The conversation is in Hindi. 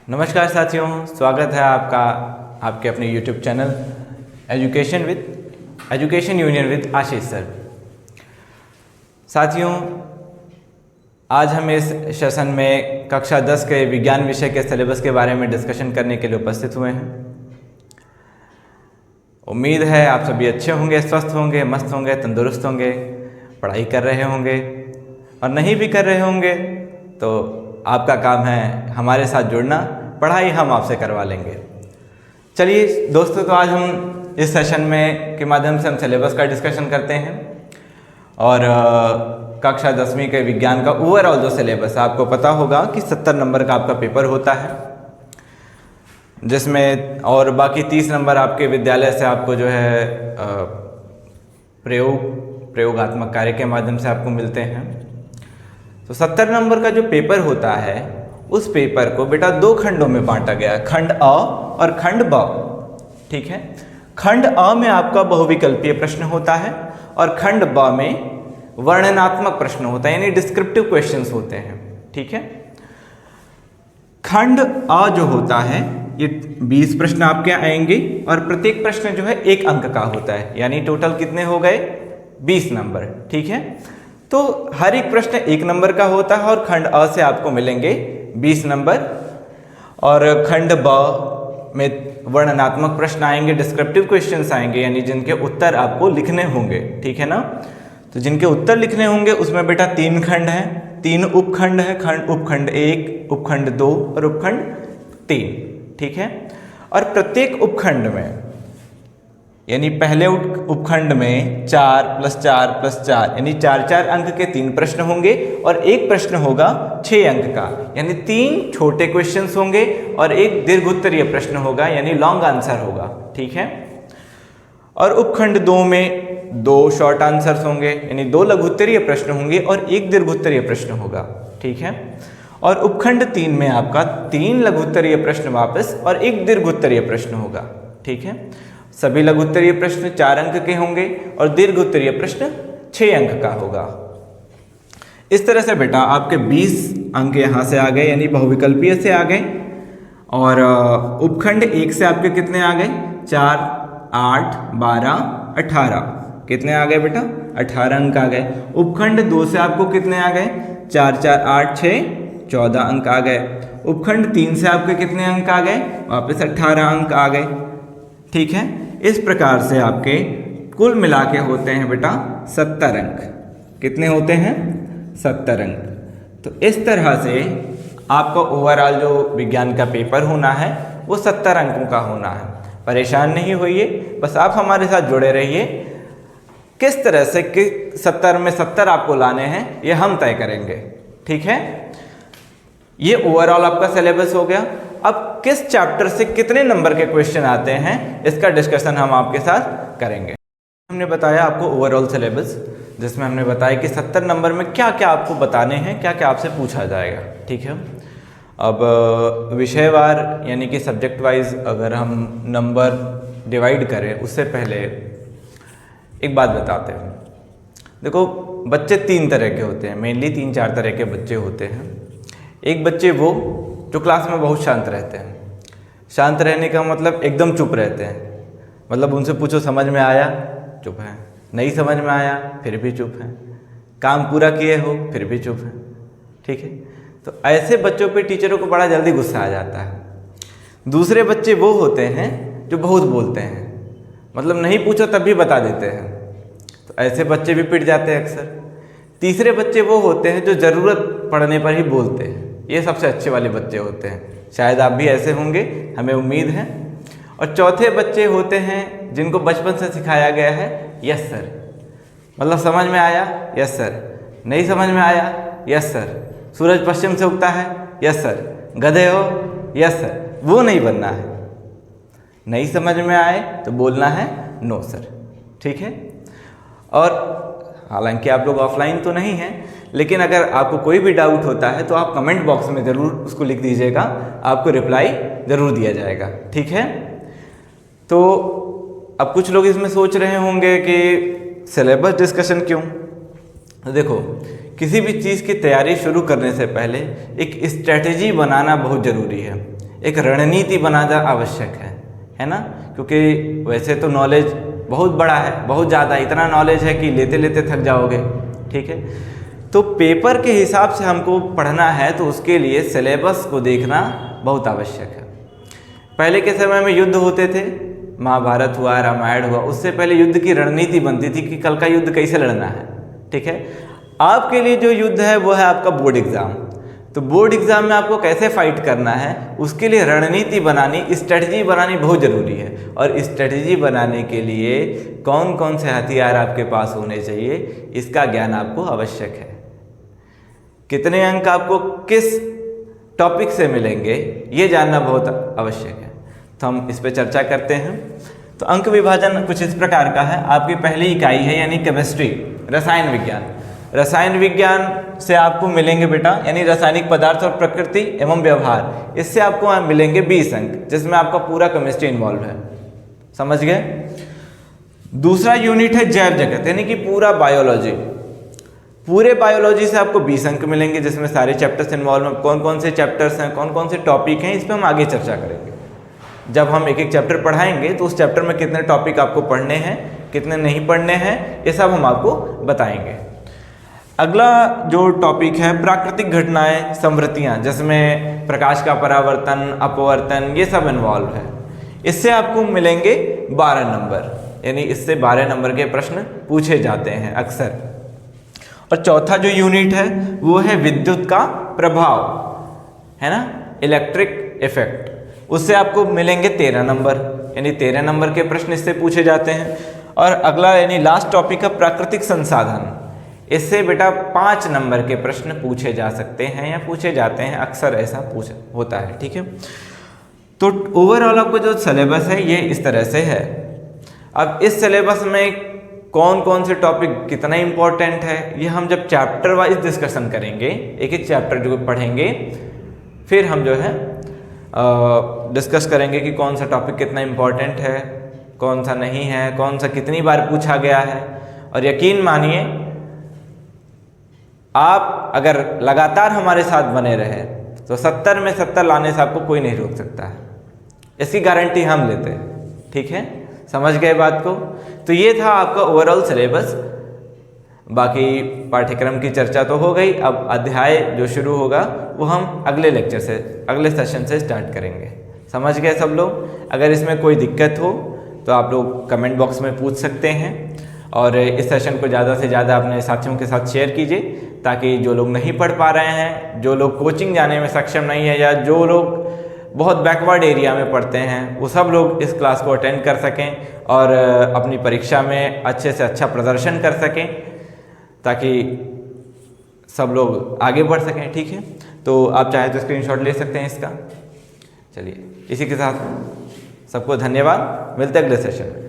नमस्कार साथियों, स्वागत है आपका आपके अपने YouTube channel education union with Ashish sir. साथियों, आज हम इस सेशन में कक्षा 10 के विज्ञान विषय के सिलेबस के बारे में डिस्कशन करने के लिए उपस्थित हुए हैं। उम्मीद है आप सभी अच्छे होंगे, स्वस्थ होंगे, मस्त होंगे, तंदुरुस्त होंगे, पढ़ाई कर रहे होंगे, और नहीं भी कर रहे होंगे तो आपका काम है हमारे साथ जुड़ना, पढ़ाई हम आपसे करवा लेंगे। चलिए दोस्तों, तो आज हम इस सेशन में के माध्यम से हम सिलेबस का डिस्कशन करते हैं और कक्षा 10वीं के विज्ञान का ओवरऑल जो सिलेबस है, आपको पता होगा कि 70 नंबर का आपका पेपर होता है, जिसमें और बाकी 30 नंबर आपके विद्यालय से आपको जो है प्रयोगात्मक कार्य के माध्यम से आपको मिलते हैं। तो 70 नंबर का जो पेपर होता है, उस पेपर को बेटा 2 खंडों में बांटा गया है, खंड अ और खंड ब। ठीक है, खंड अ में आपका बहुविकल्पीय प्रश्न होता है और खंड ब में वर्णनात्मक प्रश्न होता है, यानी डिस्क्रिप्टिव क्वेश्चंस होते हैं। ठीक है, खंड अ जो होता है ये 20 प्रश्न आपके आएंगे और प्रत्येक प्रश्न जो है 1 अंक का होता है, यानी टोटल कितने हो गए 20 नंबर। ठीक है, तो हर एक प्रश्न 1 नंबर का होता है और खंड अ से आपको मिलेंगे 20 नंबर, और खंड ब में वर्णनात्मक प्रश्न आएंगे, डिस्क्रिप्टिव क्वेश्चंस आएंगे, यानी जिनके उत्तर आपको लिखने होंगे। ठीक है ना, तो जिनके उत्तर लिखने होंगे उसमें बेटा 3 खंड हैं, 3 उपखंड है, उपखंड 1, उपखंड 2 और उपखंड 3। ठीक है, और प्रत्येक उपखंड में यानी पहले उपखंड में 4 + 4 + 4 यानी 4 अंक के 3 प्रश्न होंगे और एक प्रश्न होगा 6 अंक का, यानी 3 छोटे क्वेश्चंस होंगे और एक दीर्घोत्तरीय प्रश्न होगा, यानी लॉन्ग आंसर होगा। ठीक है, और उपखंड 2 में 2 शॉर्ट आंसर्स होंगे, यानी 2 लघुत्तरीय प्रश्न होंगे और एक दीर्घोत्तरीय प्रश्न होगा। ठीक है, और उपखंड 3 में आपका 3 लघुत्तरीय प्रश्न वापस और एक दीर्घोत्तरीय प्रश्न होगा। ठीक है, सभी लघुत्तरीय प्रश्न 4 अंक के होंगे और दीर्घोत्तरीय प्रश्न 6 अंक का होगा। इस तरह से बेटा आपके 20 अंक यहाँ से आ गए, यानी बहुविकल्पीय से आ गए, और उपखंड 1 से आपके कितने आ गए 4, 8, 12, 18, कितने आ गए बेटा 18 अंक आ गए। उपखंड 2 से आपको कितने आ गए 4, 4, 8, 6, 14 अंक आ गए। उपखंड 3 से आपके कितने अंक आ गए, वापस 18 अंक आ गए। ठीक है, इस प्रकार से आपके कुल मिला के होते हैं बेटा 70 अंक। कितने होते हैं 70 अंक। तो इस तरह से आपका ओवरऑल जो विज्ञान का पेपर होना है वो 70 अंकों का होना है। परेशान नहीं होइए, बस आप हमारे साथ जुड़े रहिए। किस तरह से 70 में 70 आपको लाने हैं ये हम तय करेंगे। ठीक है, ये ओवरऑल आपका सिलेबस हो गया। अब किस चैप्टर से कितने नंबर के क्वेश्चन आते हैं इसका डिस्कशन हम आपके साथ करेंगे। हमने बताया आपको ओवरऑल सिलेबस, जिसमें हमने बताया कि 70 नंबर में क्या क्या आपको बताने हैं, क्या क्या आपसे पूछा जाएगा। ठीक है, अब विषयवार यानी कि सब्जेक्ट वाइज अगर हम नंबर डिवाइड करें उससे पहले एक बात बताते हैं। देखो, बच्चे 3 तरह के होते हैं, मेनली 3-4 तरह के बच्चे होते हैं। एक बच्चे वो जो क्लास में बहुत शांत रहते हैं। शांत रहने का मतलब एकदम चुप रहते हैं, मतलब उनसे पूछो समझ में आया, चुप है, नहीं समझ में आया फिर भी चुप है, काम पूरा किए हो फिर भी चुप है। ठीक है, तो ऐसे बच्चों पे टीचरों को बड़ा जल्दी गुस्सा आ जाता है। दूसरे बच्चे वो होते हैं जो बहुत बोलते हैं, मतलब नहीं पूछो तब भी बता देते हैं, तो ऐसे बच्चे भी पिट जाते हैं अक्सर। तीसरे बच्चे वो होते हैं जो ज़रूरत पड़ने पर ही बोलते हैं, ये सबसे अच्छे वाले बच्चे होते हैं। शायद आप भी ऐसे होंगे, हमें उम्मीद है। और चौथे बच्चे होते हैं जिनको बचपन से सिखाया गया है यस सर, मतलब समझ में आया यस सर, नहीं समझ में आया यस सर, सूरज पश्चिम से उगता है यस सर, गधे हो यस सर। वो नहीं बनना है, नहीं समझ में आए तो बोलना है नो सर। ठीक है, और हालांकि आप लोग ऑफलाइन तो नहीं हैं, लेकिन अगर आपको कोई भी डाउट होता है तो आप कमेंट बॉक्स में ज़रूर उसको लिख दीजिएगा, आपको रिप्लाई ज़रूर दिया जाएगा। ठीक है, तो अब कुछ लोग इसमें सोच रहे होंगे कि सिलेबस डिस्कशन क्यों। तो देखो, किसी भी चीज़ की तैयारी शुरू करने से पहले एक स्ट्रेटेजी बनाना बहुत ज़रूरी है। एक रणनीति बनाना आवश्यक है ना, क्योंकि वैसे तो नॉलेज बहुत बड़ा है, बहुत ज़्यादा, इतना नॉलेज है कि लेते लेते थक जाओगे, ठीक है। तो पेपर के हिसाब से हमको पढ़ना है तो उसके लिए सिलेबस को देखना बहुत आवश्यक है। पहले के समय में युद्ध होते थे, महाभारत हुआ, रामायण हुआ, उससे पहले युद्ध की रणनीति बनती थी कि कल का युद्ध कैसे लड़ना है, ठीक है। आपके लिए जो युद्ध है वो है आपका बोर्ड एग्ज़ाम। तो बोर्ड एग्ज़ाम में आपको कैसे फाइट करना है उसके लिए रणनीति बनानी, स्ट्रेटजी बनानी बहुत ज़रूरी है। और स्ट्रेटजी बनाने के लिए कौन कौन से हथियार आपके पास होने चाहिए इसका ज्ञान आपको आवश्यक है। कितने अंक आपको किस टॉपिक से मिलेंगे ये जानना बहुत आवश्यक है। तो हम इस पर चर्चा करते हैं। तो अंक विभाजन कुछ इस प्रकार का है। आपकी पहली इकाई है यानी केमिस्ट्री, रसायन विज्ञान। रसायन विज्ञान से आपको मिलेंगे बेटा यानी रासायनिक पदार्थ और प्रकृति एवं व्यवहार, इससे आपको मिलेंगे 20 अंक, जिसमें आपका पूरा केमिस्ट्री इन्वॉल्व है, समझ गए। दूसरा यूनिट है जैव जगत यानी कि पूरा बायोलॉजी। पूरे बायोलॉजी से आपको 20 अंक मिलेंगे, जिसमें सारे चैप्टर्स इन्वॉल्व हैं। कौन कौन से चैप्टर्स हैं, कौन कौन से टॉपिक हैं, इस पर हम आगे चर्चा करेंगे। जब हम एक एक चैप्टर पढ़ाएंगे तो उस चैप्टर में कितने टॉपिक आपको पढ़ने हैं, कितने नहीं पढ़ने हैं, ये सब हम आपको बताएंगे। अगला जो टॉपिक है प्राकृतिक घटनाएं, संवृत्तियाँ, जिसमें प्रकाश का परावर्तन, अपवर्तन, ये सब इन्वॉल्व है। इससे आपको मिलेंगे 12 नंबर, यानी इससे 12 नंबर के प्रश्न पूछे जाते हैं अक्सर। और चौथा जो यूनिट है वो है विद्युत का प्रभाव, है ना, इलेक्ट्रिक इफेक्ट। उससे आपको मिलेंगे 13 नंबर, यानी 13 नंबर के प्रश्न इससे पूछे जाते हैं। और अगला यानी लास्ट टॉपिक है प्राकृतिक संसाधन। इससे बेटा 5 नंबर के प्रश्न पूछे जा सकते हैं या पूछे जाते हैं, अक्सर ऐसा होता है, ठीक है। तो ओवरऑल आपको जो सिलेबस है ये इस तरह से है। अब इस सिलेबस में कौन कौन से टॉपिक कितना इम्पोर्टेंट है ये हम जब चैप्टर वाइज डिस्कशन करेंगे, एक एक चैप्टर जो पढ़ेंगे, फिर हम जो है डिस्कस करेंगे कि कौन सा टॉपिक कितना इम्पोर्टेंट है, कौन सा नहीं है, कौन सा कितनी बार पूछा गया है। और यकीन मानिए आप अगर लगातार हमारे साथ बने रहे तो 70 में 70 लाने से आपको कोई नहीं रोक सकता है, इसकी गारंटी हम लेते हैं, ठीक है। समझ गए बात को। तो ये था आपका ओवरऑल सिलेबस। बाकी पाठ्यक्रम की चर्चा तो हो गई, अब अध्याय जो शुरू होगा वो हम अगले लेक्चर से, अगले सेशन से स्टार्ट करेंगे। समझ गए सब लोग। अगर इसमें कोई दिक्कत हो तो आप लोग कमेंट बॉक्स में पूछ सकते हैं। और इस सेशन को ज़्यादा से ज़्यादा अपने साथियों के साथ शेयर कीजिए, ताकि जो लोग नहीं पढ़ पा रहे हैं, जो लोग कोचिंग जाने में सक्षम नहीं है, या जो लोग बहुत बैकवर्ड एरिया में पढ़ते हैं, वो सब लोग इस क्लास को अटेंड कर सकें और अपनी परीक्षा में अच्छे से अच्छा प्रदर्शन कर सकें, ताकि सब लोग आगे बढ़ सकें, ठीक है। तो आप चाहे तो स्क्रीनशॉट ले सकते हैं इसका। चलिए, इसी के साथ सबको धन्यवाद, मिलते हैं अगले सेशन में।